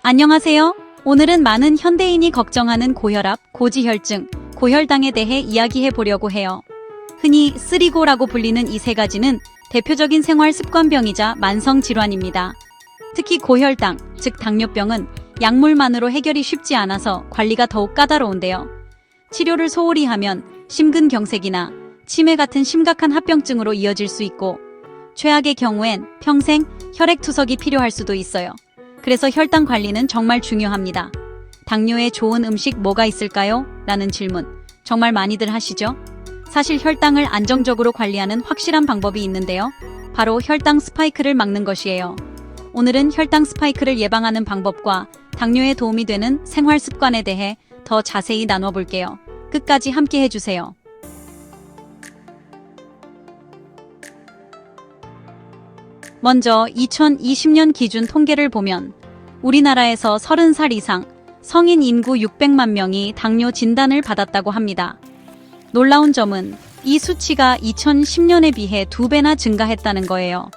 안녕하세요. 오늘은 많은 현대인이 걱정하는 고혈압, 고지혈증, 고혈당에 대해 이야기해 보려고 해요. 흔히 쓰리고라고 불리는 이 세 가지는 대표적인 생활 습관병이자 만성 질환입니다. 특히 고혈당, 즉 당뇨병은 약물만으로 해결이 쉽지 않아서 관리가 더욱 까다로운데요. 치료를 소홀히 하면 심근경색이나 치매 같은 심각한 합병증으로 이어질 수 있고, 최악의 경우엔 평생 혈액투석이 필요할 수도 있어요. 그래서 혈당 관리는 정말 중요합니다. 당뇨에 좋은 음식 뭐가 있을까요? 라는 질문 정말 많이들 하시죠? 사실 혈당을 안정적으로 관리하는 확실한 방법이 있는데요. 바로 혈당 스파이크를 막는 것이에요. 오늘은 혈당 스파이크를 예방하는 방법과 당뇨에 도움이 되는 생활 습관에 대해 더 자세히 나눠볼게요. 끝까지 함께 해주세요. 먼저 2020년 기준 통계를 보면 우리나라에서 30살 이상 성인 인구 600만 명이 당뇨 진단을 받았다고 합니다. 놀라운 점은 이 수치가 2010년에 비해 2배나 증가했다는 거예요.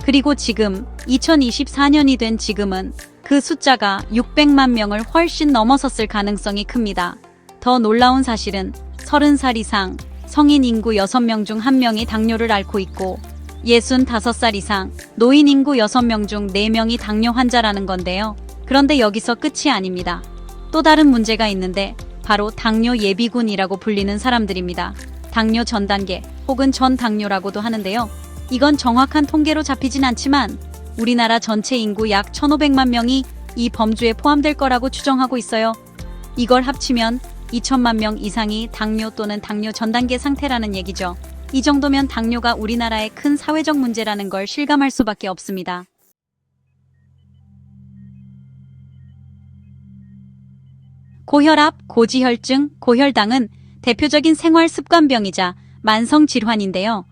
그리고 지금 2024년이 된 지금은 그 숫자가 600만 명을 훨씬 넘어섰을 가능성이 큽니다. 더 놀라운 사실은 30살 이상 성인 인구 6명 중 1명이 당뇨를 앓고 있고 65살 이상 노인 인구 6명 중 4명이 당뇨 환자라는 건데요. 그런데 여기서 끝이 아닙니다. 또 다른 문제가 있는데 바로 당뇨 예비군이라고 불리는 사람들입니다. 당뇨 전 단계 혹은 전 당뇨라고도 하는데요. 이건 정확한 통계로 잡히진 않지만 우리나라 전체 인구 약 1,500만 명이 이 범주에 포함될 거라고 추정하고 있어요. 이걸 합치면 2천만 명 이상이 당뇨 또는 당뇨 전 단계 상태라는 얘기죠. 이 정도면 당뇨가 우리나라의 큰 사회적 문제라는 걸 실감할 수밖에 없습니다. 고혈압, 고지혈증, 고혈당은 대표적인 생활 습관병이자 만성 질환인데요.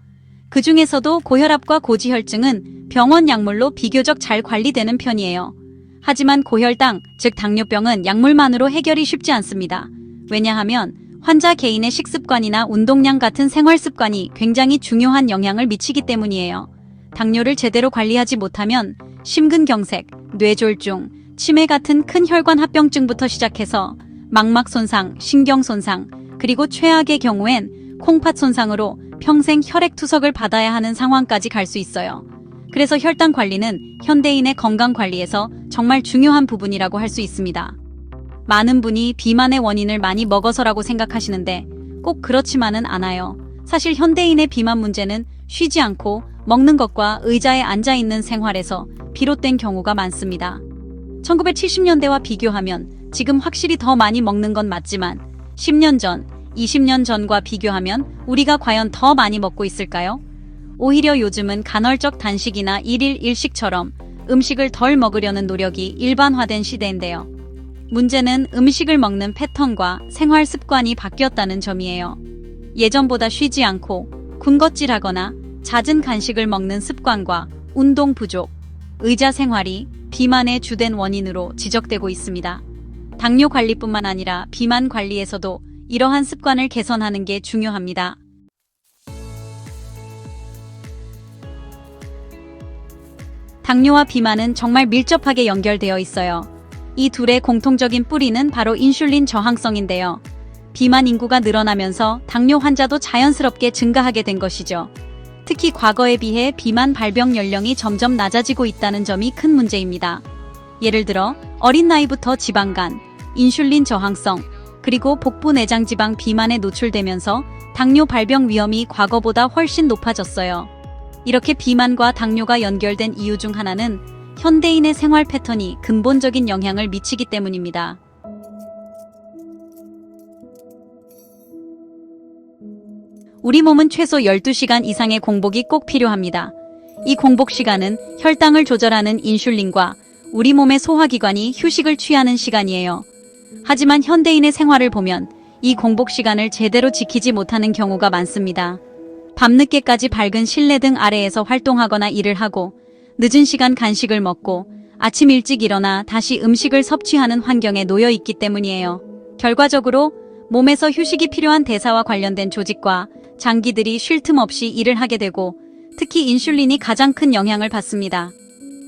그 중에서도 고혈압과 고지혈증은 병원 약물로 비교적 잘 관리되는 편이에요. 하지만 고혈당, 즉 당뇨병은 약물만으로 해결이 쉽지 않습니다. 왜냐하면 환자 개인의 식습관이나 운동량 같은 생활 습관이 굉장히 중요한 영향을 미치기 때문이에요. 당뇨를 제대로 관리하지 못하면 심근경색, 뇌졸중, 치매 같은 큰 혈관 합병증부터 시작해서 망막 손상, 신경 손상, 그리고 최악의 경우엔 콩팥 손상으로 평생 혈액투석을 받아야 하는 상황까지 갈 수 있어요. 그래서 혈당 관리는 현대인의 건강 관리에서 정말 중요한 부분이라고 할 수 있습니다. 많은 분이 비만의 원인을 많이 먹어서라고 생각하시는데 꼭 그렇지만은 않아요. 사실 현대인의 비만 문제는 쉬지 않고 먹는 것과 의자에 앉아있는 생활에서 비롯된 경우가 많습니다. 1970년대와 비교하면 지금 확실히 더 많이 먹는 건 맞지만 10년 전, 20년 전과 비교하면 우리가 과연 더 많이 먹고 있을까요? 오히려 요즘은 간헐적 단식이나 일일 일식처럼 음식을 덜 먹으려는 노력이 일반화된 시대인데요. 문제는 음식을 먹는 패턴과 생활 습관이 바뀌었다는 점이에요. 예전보다 쉬지 않고 군것질하거나 잦은 간식을 먹는 습관과 운동 부족, 의자 생활이 비만의 주된 원인으로 지적되고 있습니다. 당뇨 관리뿐만 아니라 비만 관리에서도 이러한 습관을 개선하는 게 중요합니다. 당뇨와 비만은 정말 밀접하게 연결되어 있어요. 이 둘의 공통적인 뿌리는 바로 인슐린 저항성인데요. 비만 인구가 늘어나면서 당뇨 환자도 자연스럽게 증가하게 된 것이죠. 특히 과거에 비해 비만 발병 연령이 점점 낮아지고 있다는 점이 큰 문제입니다. 예를 들어 어린 나이부터 지방간, 인슐린 저항성, 그리고 복부 내장 지방 비만에 노출되면서 당뇨 발병 위험이 과거보다 훨씬 높아졌어요. 이렇게 비만과 당뇨가 연결된 이유 중 하나는 현대인의 생활 패턴이 근본적인 영향을 미치기 때문입니다. 우리 몸은 최소 12시간 이상의 공복이 꼭 필요합니다. 이 공복 시간은 혈당을 조절하는 인슐린과 우리 몸의 소화기관이 휴식을 취하는 시간이에요. 하지만 현대인의 생활을 보면 이 공복 시간을 제대로 지키지 못하는 경우가 많습니다. 밤늦게까지 밝은 실내 등 아래에서 활동하거나 일을 하고 늦은 시간 간식을 먹고 아침 일찍 일어나 다시 음식을 섭취하는 환경에 놓여 있기 때문이에요. 결과적으로 몸에서 휴식이 필요한 대사와 관련된 조직과 장기들이 쉴 틈 없이 일을 하게 되고 특히 인슐린이 가장 큰 영향을 받습니다.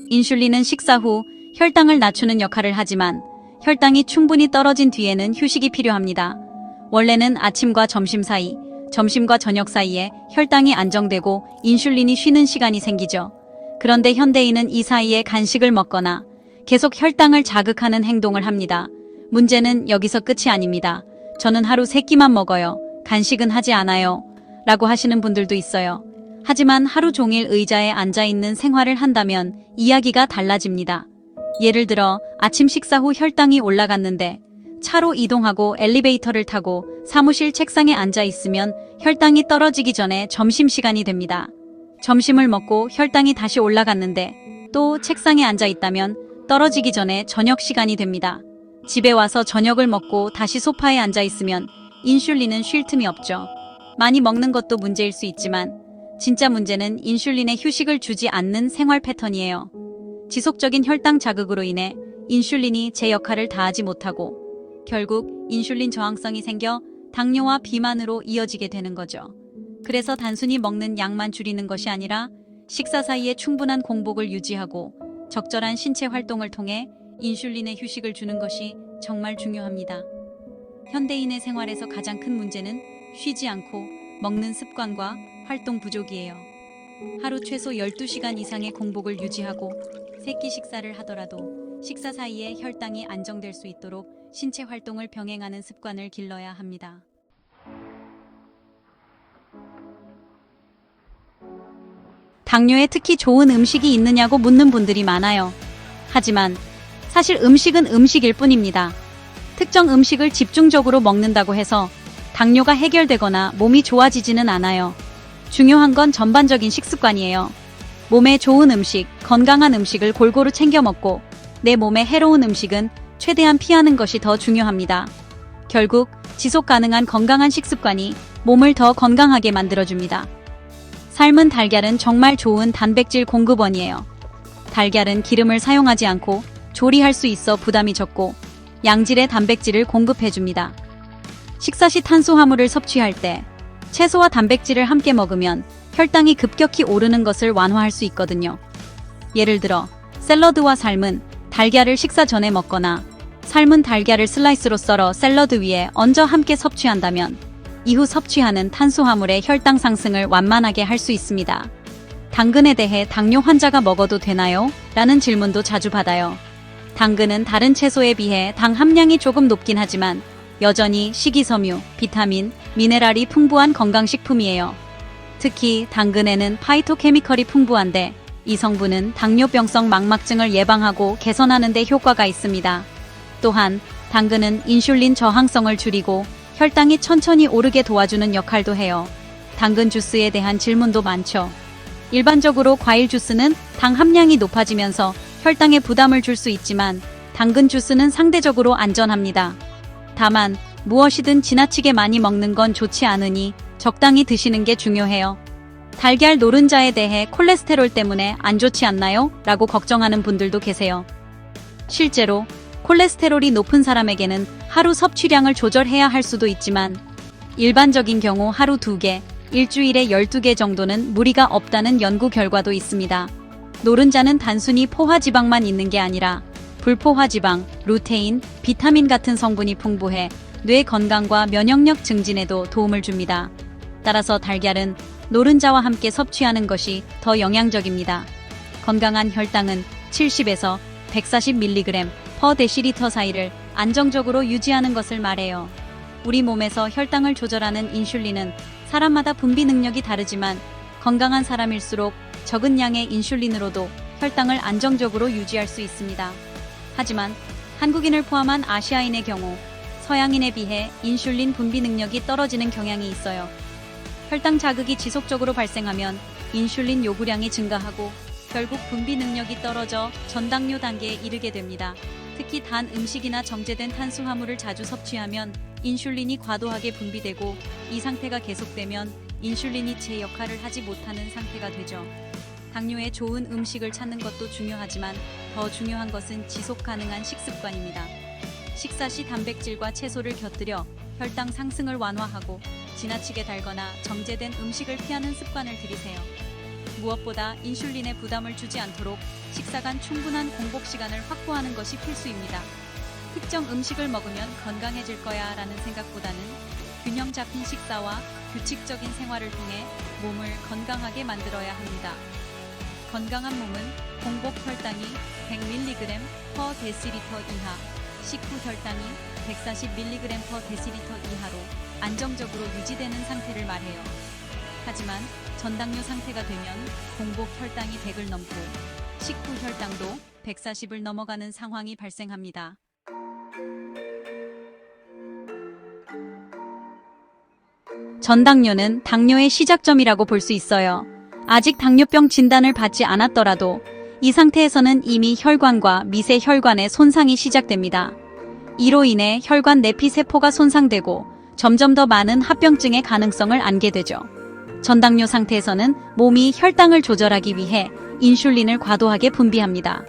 인슐린은 식사 후 혈당을 낮추는 역할을 하지만 혈당이 충분히 떨어진 뒤에는 휴식이 필요합니다. 원래는 아침과 점심 사이, 점심과 저녁 사이에 혈당이 안정되고 인슐린이 쉬는 시간이 생기죠. 그런데 현대인은 이 사이에 간식을 먹거나 계속 혈당을 자극하는 행동을 합니다. 문제는 여기서 끝이 아닙니다. 저는 하루 3끼만 먹어요. 간식은 하지 않아요. 라고 하시는 분들도 있어요. 하지만 하루 종일 의자에 앉아있는 생활을 한다면 이야기가 달라집니다. 예를 들어 아침 식사 후 혈당이 올라갔는데 차로 이동하고 엘리베이터를 타고 사무실 책상에 앉아 있으면 혈당이 떨어지기 전에 점심시간이 됩니다. 점심을 먹고 혈당이 다시 올라갔는데 또 책상에 앉아 있다면 떨어지기 전에 저녁 시간이 됩니다. 집에 와서 저녁을 먹고 다시 소파에 앉아 있으면 인슐린은 쉴 틈이 없죠. 많이 먹는 것도 문제일 수 있지만 진짜 문제는 인슐린에 휴식을 주지 않는 생활 패턴이에요. 지속적인 혈당 자극으로 인해 인슐린이 제 역할을 다하지 못하고 결국 인슐린 저항성이 생겨 당뇨와 비만으로 이어지게 되는 거죠. 그래서 단순히 먹는 양만 줄이는 것이 아니라 식사 사이에 충분한 공복을 유지하고 적절한 신체 활동을 통해 인슐린에 휴식을 주는 것이 정말 중요합니다. 현대인의 생활에서 가장 큰 문제는 쉬지 않고 먹는 습관과 활동 부족이에요. 하루 최소 12시간 이상의 공복을 유지하고 3끼 식사를 하더라도 식사 사이에 혈당이 안정될 수 있도록 신체 활동을 병행하는 습관을 길러야 합니다. 당뇨에 특히 좋은 음식이 있느냐고 묻는 분들이 많아요. 하지만 사실 음식은 음식일 뿐입니다. 특정 음식을 집중적으로 먹는다고 해서 당뇨가 해결되거나 몸이 좋아지지는 않아요. 중요한 건 전반적인 식습관이에요. 몸에 좋은 음식, 건강한 음식을 골고루 챙겨 먹고 내 몸에 해로운 음식은 최대한 피하는 것이 더 중요합니다. 결국 지속 가능한 건강한 식습관이 몸을 더 건강하게 만들어줍니다. 삶은 달걀은 정말 좋은 단백질 공급원이에요. 달걀은 기름을 사용하지 않고 조리할 수 있어 부담이 적고 양질의 단백질을 공급해줍니다. 식사 시 탄수화물을 섭취할 때 채소와 단백질을 함께 먹으면 혈당이 급격히 오르는 것을 완화할 수 있거든요. 예를 들어 샐러드와 삶은 달걀을 식사 전에 먹거나 삶은 달걀을 슬라이스로 썰어 샐러드 위에 얹어 함께 섭취한다면 이후 섭취하는 탄수화물의 혈당 상승을 완만하게 할 수 있습니다. 당근에 대해 당뇨 환자가 먹어도 되나요? 라는 질문도 자주 받아요. 당근은 다른 채소에 비해 당 함량이 조금 높긴 하지만 여전히 식이섬유, 비타민, 미네랄이 풍부한 건강식품이에요. 특히 당근에는 파이토케미컬이 풍부한데 이 성분은 당뇨병성 망막증을 예방하고 개선하는 데 효과가 있습니다. 또한 당근은 인슐린 저항성을 줄이고 혈당이 천천히 오르게 도와주는 역할도 해요. 당근 주스에 대한 질문도 많죠. 일반적으로 과일 주스는 당 함량이 높아지면서 혈당에 부담을 줄 수 있지만 당근 주스는 상대적으로 안전합니다. 다만 무엇이든 지나치게 많이 먹는 건 좋지 않으니 적당히 드시는 게 중요해요. 달걀 노른자에 대해 콜레스테롤 때문에 안 좋지 않나요? 라고 걱정하는 분들도 계세요. 실제로 콜레스테롤이 높은 사람에게는 하루 섭취량을 조절해야 할 수도 있지만 일반적인 경우 하루 2개, 일주일에 12개 정도는 무리가 없다는 연구 결과도 있습니다. 노른자는 단순히 포화지방만 있는 게 아니라 불포화지방, 루테인, 비타민 같은 성분이 풍부해 뇌 건강과 면역력 증진에도 도움을 줍니다. 따라서 달걀은 노른자와 함께 섭취하는 것이 더 영양적입니다. 건강한 혈당은 70에서 140mg per 데시리터 사이를 안정적으로 유지하는 것을 말해요. 우리 몸에서 혈당을 조절하는 인슐린은 사람마다 분비 능력이 다르지만 건강한 사람일수록 적은 양의 인슐린으로도 혈당을 안정적으로 유지할 수 있습니다. 하지만 한국인을 포함한 아시아인의 경우 서양인에 비해 인슐린 분비 능력이 떨어지는 경향이 있어요. 혈당 자극이 지속적으로 발생하면 인슐린 요구량이 증가하고 결국 분비 능력이 떨어져 전당뇨 단계에 이르게 됩니다. 특히 단 음식이나 정제된 탄수화물을 자주 섭취하면 인슐린이 과도하게 분비되고 이 상태가 계속되면 인슐린이 제 역할을 하지 못하는 상태가 되죠. 당뇨에 좋은 음식을 찾는 것도 중요하지만 더 중요한 것은 지속 가능한 식습관입니다. 식사 시 단백질과 채소를 곁들여 혈당 상승을 완화하고 지나치게 달거나 정제된 음식을 피하는 습관을 들이세요. 무엇보다 인슐린에 부담을 주지 않도록 식사 간 충분한 공복 시간을 확보하는 것이 필수입니다. 특정 음식을 먹으면 건강해질 거야 라는 생각보다는 균형 잡힌 식사와 규칙적인 생활을 통해 몸을 건강하게 만들어야 합니다. 건강한 몸은 공복 혈당이 100mg/dL 이하, 식후 혈당이 140mg/dL 이하로 안정적으로 유지되는 상태를 말해요. 하지만 전당뇨 상태가 되면 공복 혈당이 100을 넘고 식후 혈당도 140을 넘어가는 상황이 발생합니다. 전당뇨는 당뇨의 시작점이라고 볼 수 있어요. 아직 당뇨병 진단을 받지 않았더라도 이 상태에서는 이미 혈관과 미세혈관의 손상이 시작됩니다. 이로 인해 혈관 내피세포가 손상되고 점점 더 많은 합병증의 가능성을 안게 되죠. 전당뇨 상태에서는 몸이 혈당을 조절하기 위해 인슐린을 과도하게 분비합니다.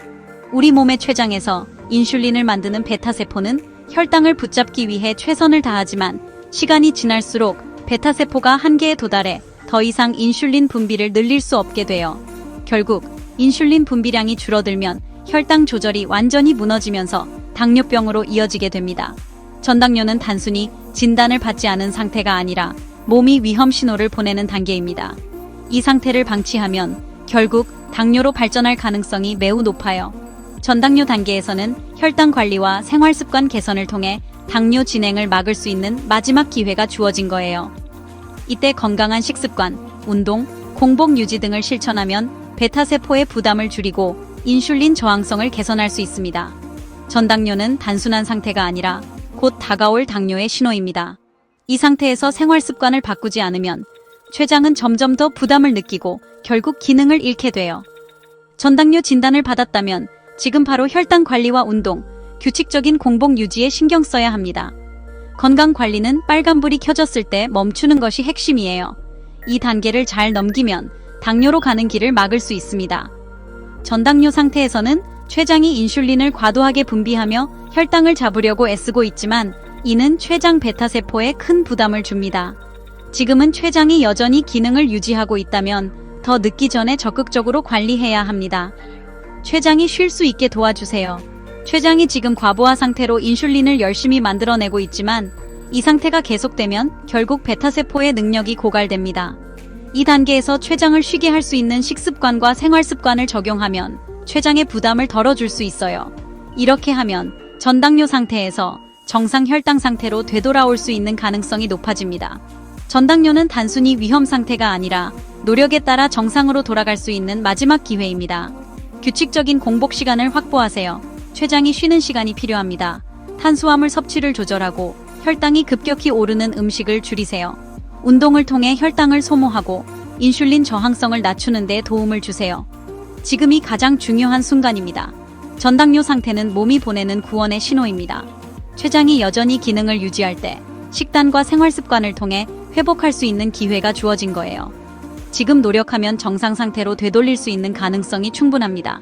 우리 몸의 췌장에서 인슐린을 만드는 베타세포는 혈당을 붙잡기 위해 최선을 다하지만 시간이 지날수록 베타세포가 한계에 도달해 더 이상 인슐린 분비를 늘릴 수 없게 돼요. 결국 인슐린 분비량이 줄어들면 혈당 조절이 완전히 무너지면서 당뇨병으로 이어지게 됩니다. 전당뇨는 단순히 진단을 받지 않은 상태가 아니라 몸이 위험 신호를 보내는 단계입니다. 이 상태를 방치하면 결국 당뇨로 발전할 가능성이 매우 높아요. 전당뇨 단계에서는 혈당 관리와 생활 습관 개선을 통해 당뇨 진행을 막을 수 있는 마지막 기회가 주어진 거예요. 이때 건강한 식습관, 운동, 공복 유지 등을 실천하면 베타세포의 부담을 줄이고 인슐린 저항성을 개선할 수 있습니다. 전당뇨는 단순한 상태가 아니라 곧 다가올 당뇨의 신호입니다. 이 상태에서 생활 습관을 바꾸지 않으면 췌장은 점점 더 부담을 느끼고 결국 기능을 잃게 돼요. 전당뇨 진단을 받았다면 지금 바로 혈당 관리와 운동, 규칙적인 공복 유지에 신경 써야 합니다. 건강 관리는 빨간불이 켜졌을 때 멈추는 것이 핵심이에요. 이 단계를 잘 넘기면 당뇨로 가는 길을 막을 수 있습니다. 전당뇨 상태에서는 췌장이 인슐린을 과도하게 분비하며 혈당을 잡으려고 애쓰고 있지만 이는 췌장 베타세포에 큰 부담을 줍니다. 지금은 췌장이 여전히 기능을 유지하고 있다면 더 늦기 전에 적극적으로 관리해야 합니다. 췌장이 쉴 수 있게 도와주세요. 췌장이 지금 과부하 상태로 인슐린을 열심히 만들어내고 있지만 이 상태가 계속되면 결국 베타세포의 능력이 고갈됩니다. 이 단계에서 췌장을 쉬게 할 수 있는 식습관과 생활습관을 적용하면 췌장의 부담을 덜어줄 수 있어요. 이렇게 하면 전당뇨 상태에서 정상 혈당 상태로 되돌아올 수 있는 가능성이 높아집니다. 전당뇨는 단순히 위험 상태가 아니라 노력에 따라 정상으로 돌아갈 수 있는 마지막 기회입니다. 규칙적인 공복 시간을 확보하세요. 췌장이 쉬는 시간이 필요합니다. 탄수화물 섭취를 조절하고 혈당이 급격히 오르는 음식을 줄이세요. 운동을 통해 혈당을 소모하고 인슐린 저항성을 낮추는 데 도움을 주세요. 지금이 가장 중요한 순간입니다. 전당뇨 상태는 몸이 보내는 구원의 신호입니다. 췌장이 여전히 기능을 유지할 때 식단과 생활 습관을 통해 회복할 수 있는 기회가 주어진 거예요. 지금 노력하면 정상 상태로 되돌릴 수 있는 가능성이 충분합니다.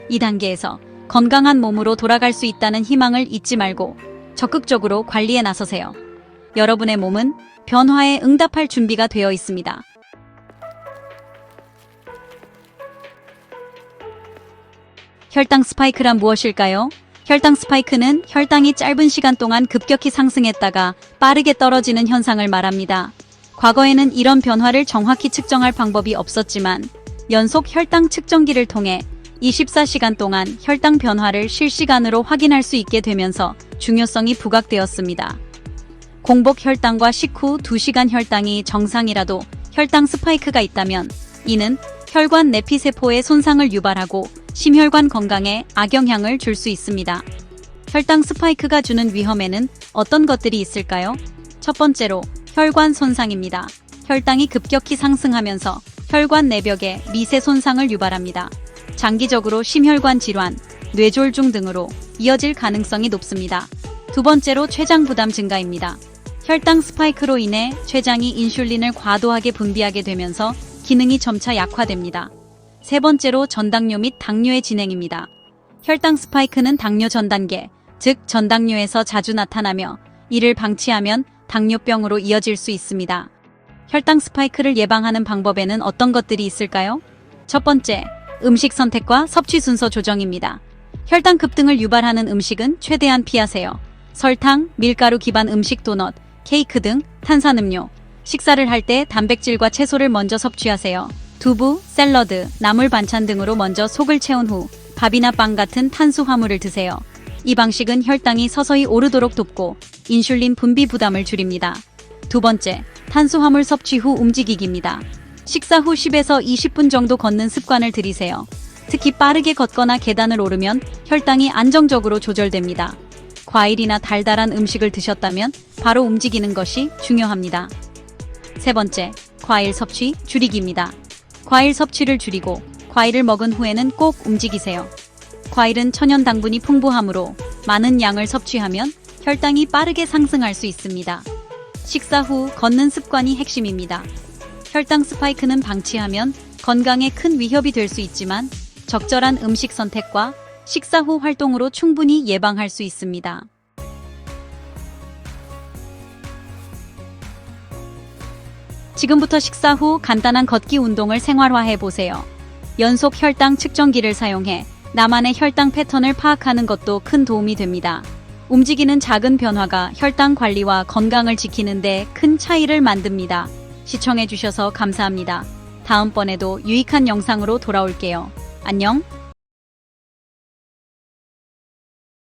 이 단계에서 건강한 몸으로 돌아갈 수 있다는 희망을 잊지 말고 적극적으로 관리에 나서세요. 여러분의 몸은 변화에 응답할 준비가 되어 있습니다. 혈당 스파이크란 무엇일까요? 혈당 스파이크는 혈당이 짧은 시간 동안 급격히 상승했다가 빠르게 떨어지는 현상을 말합니다. 과거에는 이런 변화를 정확히 측정할 방법이 없었지만 연속 혈당 측정기를 통해 24시간 동안 혈당 변화를 실시간으로 확인할 수 있게 되면서 중요성이 부각되었습니다. 공복 혈당과 식후 2시간 혈당이 정상이라도 혈당 스파이크가 있다면 이는 혈관 내피세포의 손상을 유발하고 심혈관 건강에 악영향을 줄 수 있습니다. 혈당 스파이크가 주는 위험에는 어떤 것들이 있을까요? 첫 번째로 혈관 손상입니다. 혈당이 급격히 상승하면서 혈관 내벽에 미세 손상을 유발합니다. 장기적으로 심혈관 질환, 뇌졸중 등으로 이어질 가능성이 높습니다. 두 번째로 췌장 부담 증가입니다. 혈당 스파이크로 인해 췌장이 인슐린을 과도하게 분비하게 되면서 기능이 점차 약화됩니다. 세 번째로 전당뇨 및 당뇨의 진행입니다. 혈당 스파이크는 당뇨 전 단계, 즉 전당뇨에서 자주 나타나며 이를 방치하면 당뇨병으로 이어질 수 있습니다. 혈당 스파이크를 예방하는 방법에는 어떤 것들이 있을까요? 첫 번째, 음식 선택과 섭취 순서 조정입니다. 혈당 급등을 유발하는 음식은 최대한 피하세요. 설탕, 밀가루 기반 음식 도넛, 케이크 등 탄산음료. 식사를 할 때 단백질과 채소를 먼저 섭취하세요. 두부, 샐러드, 나물 반찬 등으로 먼저 속을 채운 후 밥이나 빵 같은 탄수화물을 드세요. 이 방식은 혈당이 서서히 오르도록 돕고 인슐린 분비 부담을 줄입니다. 두 번째, 탄수화물 섭취 후 움직이기입니다. 식사 후 10에서 20분 정도 걷는 습관을 들이세요. 특히 빠르게 걷거나 계단을 오르면 혈당이 안정적으로 조절됩니다. 과일이나 달달한 음식을 드셨다면 바로 움직이는 것이 중요합니다. 세 번째, 과일 섭취 줄이기입니다. 과일 섭취를 줄이고 과일을 먹은 후에는 꼭 움직이세요. 과일은 천연 당분이 풍부하므로 많은 양을 섭취하면 혈당이 빠르게 상승할 수 있습니다. 식사 후 걷는 습관이 핵심입니다. 혈당 스파이크는 방치하면 건강에 큰 위협이 될 수 있지만 적절한 음식 선택과 식사 후 활동으로 충분히 예방할 수 있습니다. 지금부터 식사 후 간단한 걷기 운동을 생활화해 보세요. 연속 혈당 측정기를 사용해 나만의 혈당 패턴을 파악하는 것도 큰 도움이 됩니다. 움직이는 작은 변화가 혈당 관리와 건강을 지키는 데 큰 차이를 만듭니다. 시청해주셔서 감사합니다. 다음번에도 유익한 영상으로 돌아올게요. 안녕!